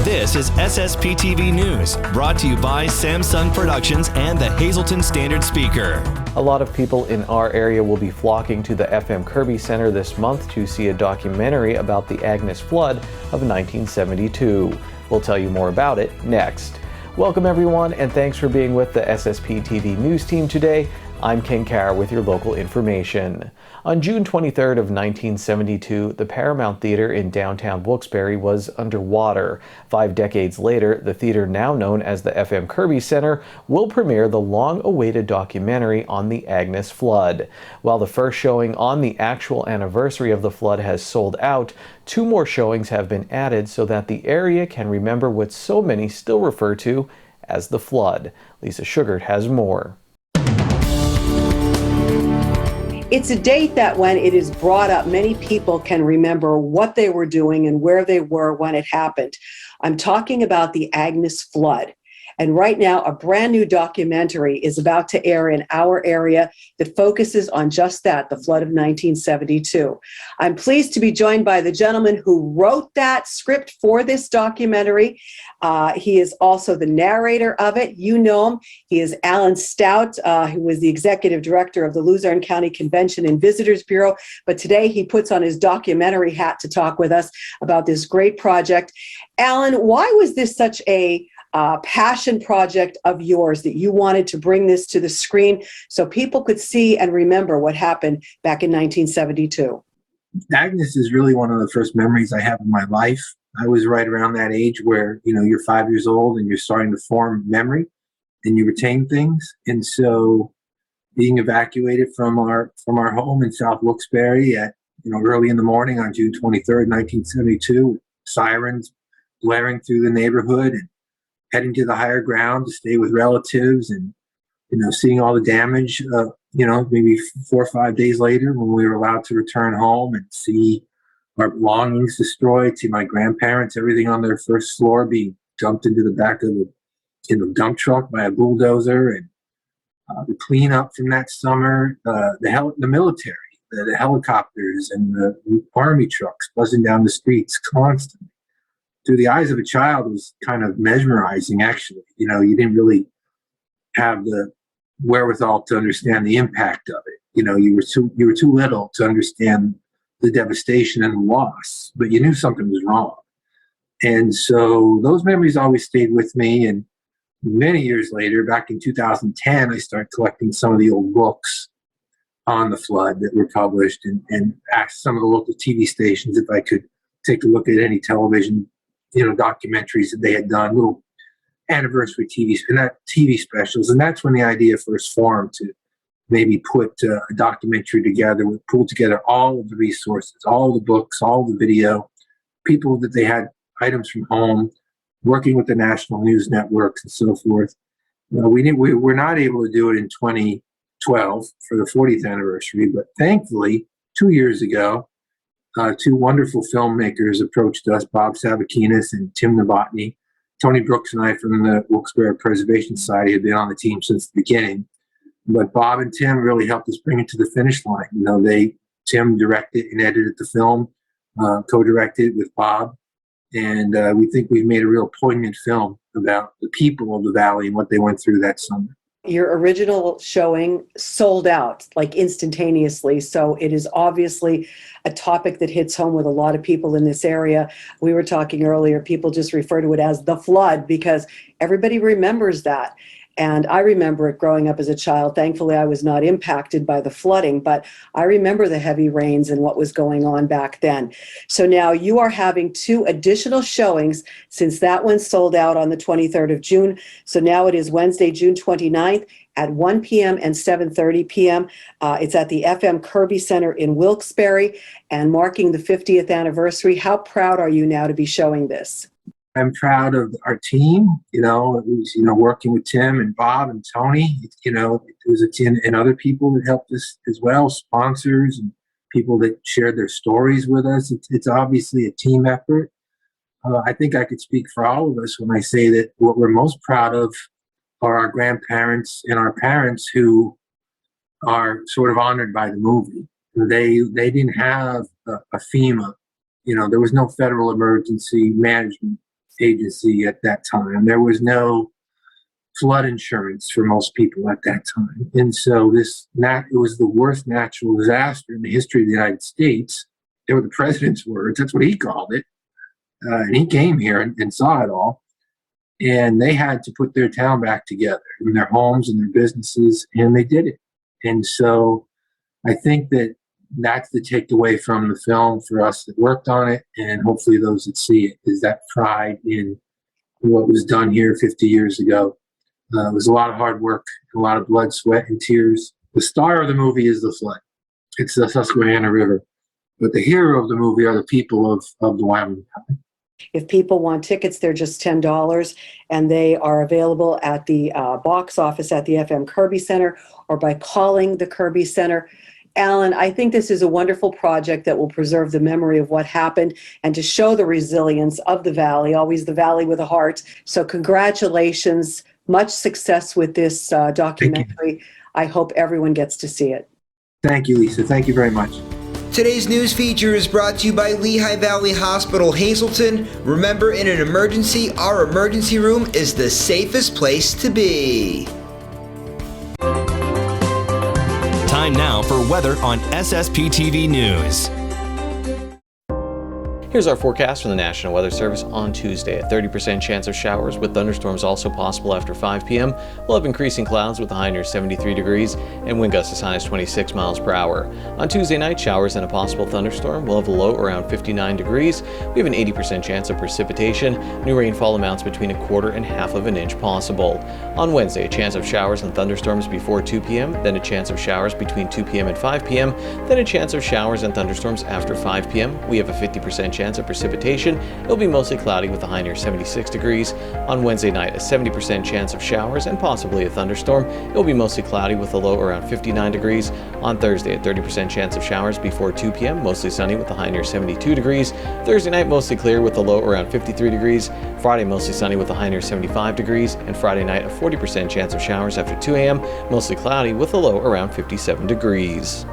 This is SSPTV News, brought to you by Samsung Productions and the Hazleton Standard Speaker. A lot of people in our area will be flocking to the FM Kirby Center this month to see a documentary about the Agnes flood of 1972. We'll tell you more about it next. Welcome everyone, and thanks for being with the SSPTV News team today. I'm Ken Carr with your local information. On June 23rd of 1972, the Paramount Theater in downtown Wilkes-Barre was underwater. 5 decades later, the theater, now known as the FM Kirby Center, will premiere the long-awaited documentary on the Agnes flood. While the first showing on the actual anniversary of the flood has sold out, 2 more showings have been added so that the area can remember what so many still refer to as the flood. Lisa Sugart has more. It's a date that when it is brought up, many people can remember what they were doing and where they were when it happened. I'm talking about the Agnes flood. And right now, a brand new documentary is about to air in our area that focuses on just that, the flood of 1972. I'm pleased to be joined by the gentleman who wrote that script for this documentary. He is also the narrator of it. You know him. He is Alan Stout, who was the executive director of the Luzerne County Convention and Visitors Bureau. But today he puts on his documentary hat to talk with us about this great project. Alan, why was this such a passion project of yours that you wanted to bring this to the screen so people could see and remember what happened back in 1972? Agnes is really one of the first memories I have in my life. I was right around that age where, you're 5 years old and you're starting to form memory and you retain things. And so being evacuated from our home in South Wilkes-Barre at, early in the morning on June 23rd, 1972, sirens blaring through the neighborhood and heading to the higher ground to stay with relatives and, seeing all the damage, maybe 4 or 5 days later when we were allowed to return home and see our belongings destroyed, see my grandparents, everything on their first floor being dumped into the back of the dump truck by a bulldozer, and the cleanup from that summer, the military, the helicopters and the army trucks buzzing down the streets constantly. Through the eyes of a child, was kind of mesmerizing, actually. You didn't really have the wherewithal to understand the impact of it. You were too little to understand the devastation and the loss, but you knew something was wrong. And so those memories always stayed with me. And many years later, back in 2010, I started collecting some of the old books on the flood that were published and asked some of the local TV stations if I could take a look at any television documentaries that they had done, little anniversary TV specials. And that's when the idea first formed to maybe put a documentary together, pull together all of the resources, all the books, all the video, people that they had items from home, working with the national news networks and so forth. We were not able to do it in 2012 for the 40th anniversary, but thankfully 2 years ago, 2 wonderful filmmakers approached us, Bob Savakinis and Tim Novotny. Tony Brooks and I from the Wilkes-Barre Preservation Society had been on the team since the beginning. But Bob and Tim really helped us bring it to the finish line. Tim directed and edited the film, co-directed with Bob. And we think we've made a real poignant film about the people of the Valley and what they went through that summer. Your original showing sold out like instantaneously. So it is obviously a topic that hits home with a lot of people in this area. We were talking earlier, people just refer to it as the flood because everybody remembers that. And I remember it growing up as a child. Thankfully, I was not impacted by the flooding, but I remember the heavy rains and what was going on back then. So now you are having 2 additional showings since that one sold out on the 23rd of June. So now it is Wednesday, June 29th at 1 p.m. and 7:30 p.m. It's at the FM Kirby Center in Wilkes-Barre and marking the 50th anniversary. How proud are you now to be showing this? I'm proud of our team. It was, working with Tim and Bob and Tony, it was a team and other people that helped us as well, sponsors and people that shared their stories with us. It's obviously a team effort. I think I could speak for all of us when I say that what we're most proud of are our grandparents and our parents who are sort of honored by the movie. They didn't have a FEMA. There was no Federal Emergency Management Agency at that time. There was no flood insurance for most people at that time. And so it was the worst natural disaster in the history of the United States. They were the president's words. That's what he called it. And he came here and saw it all. And they had to put their town back together and their homes and their businesses, and they did it. And so I think that's the takeaway from the film for us that worked on it, and hopefully those that see it, is that pride in what was done here 50 years ago. It was a lot of hard work, a lot of blood, sweat, and tears. The star of the movie is the flood. It's the Susquehanna River. But the hero of the movie are the people of the Wyoming Valley. If people want tickets, they're just $10, and they are available at the box office at the FM Kirby Center or by calling the Kirby Center. Alan, I think this is a wonderful project that will preserve the memory of what happened and to show the resilience of the Valley, always the Valley with a heart. So congratulations, much success with this documentary. I hope everyone gets to see it. Thank you, Lisa. Thank you very much. Today's news feature is brought to you by Lehigh Valley Hospital, Hazleton. Remember, in an emergency, our emergency room is the safest place to be. Time now for weather on SSPTV News. Here's our forecast from the National Weather Service on Tuesday. A 30% chance of showers with thunderstorms also possible after 5 p.m. We'll have increasing clouds with a high near 73 degrees and wind gusts as high as 26 miles per hour. On Tuesday night, showers and a possible thunderstorm. We'll have a low around 59 degrees. We have an 80% chance of precipitation. New rainfall amounts between 1/4 and 1/2 inch possible. On Wednesday, a chance of showers and thunderstorms before 2 p.m., then a chance of showers between 2 p.m. and 5 p.m., then a chance of showers and thunderstorms after 5 p.m. We have a 50% chance of precipitation. It'll be mostly cloudy with a high near 76 degrees. On Wednesday night, a 70% chance of showers and possibly a thunderstorm. It'll be mostly cloudy with a low around 59 degrees. On Thursday, a 30% chance of showers before 2 p.m., mostly sunny with a high near 72 degrees. Thursday night, mostly clear with a low around 53 degrees. Friday, mostly sunny with a high near 75 degrees. And Friday night, a 40% chance of showers after 2 a.m., mostly cloudy with a low around 57 degrees.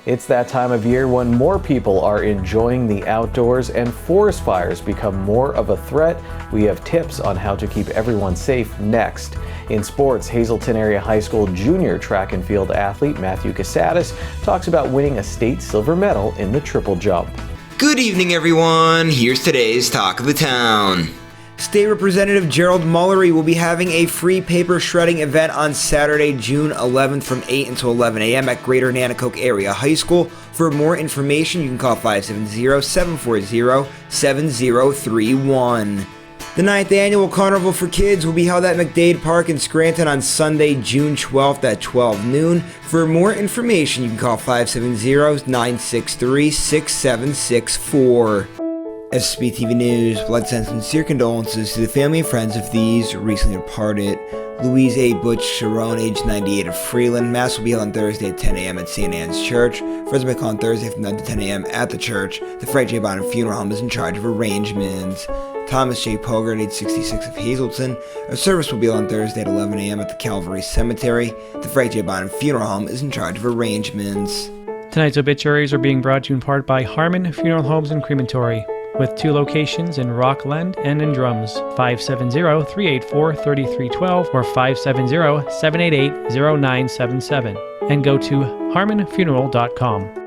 It's that time of year when more people are enjoying the outdoors and forest fires become more of a threat. We have tips on how to keep everyone safe next. In sports, Hazleton Area High School junior track and field athlete Matthew Casadas talks about winning a state silver medal in the triple jump. Good evening, everyone. Here's today's Talk of the Town. State Representative Gerald Mullery will be having a free paper shredding event on Saturday, June 11th from 8 until 11 a.m. at Greater Nanticoke Area High School. For more information, you can call 570-740-7031. The 9th Annual Carnival for Kids will be held at McDade Park in Scranton on Sunday, June 12th at 12 noon. For more information, you can call 570-963-6764. SSPTV News would like to send sincere condolences to the family and friends of these recently departed. Louise A. Butch Sharon, age 98, of Freeland. Mass will be held on Thursday at 10 a.m. at St. Anne's Church. Friends may call on Thursday from 9 to 10 a.m. at the church. The Frank J. Bonham Funeral Home is in charge of arrangements. Thomas J. Pogert, age 66, of Hazleton. A service will be held on Thursday at 11 a.m. at the Calvary Cemetery. The Frank J. Bonham Funeral Home is in charge of arrangements. Tonight's obituaries are being brought to you in part by Harmon Funeral Homes and Crematory, with 2 locations in Rockland and in Drums. 570-384-3312 or 570-788-0977. And go to harmonfuneral.com.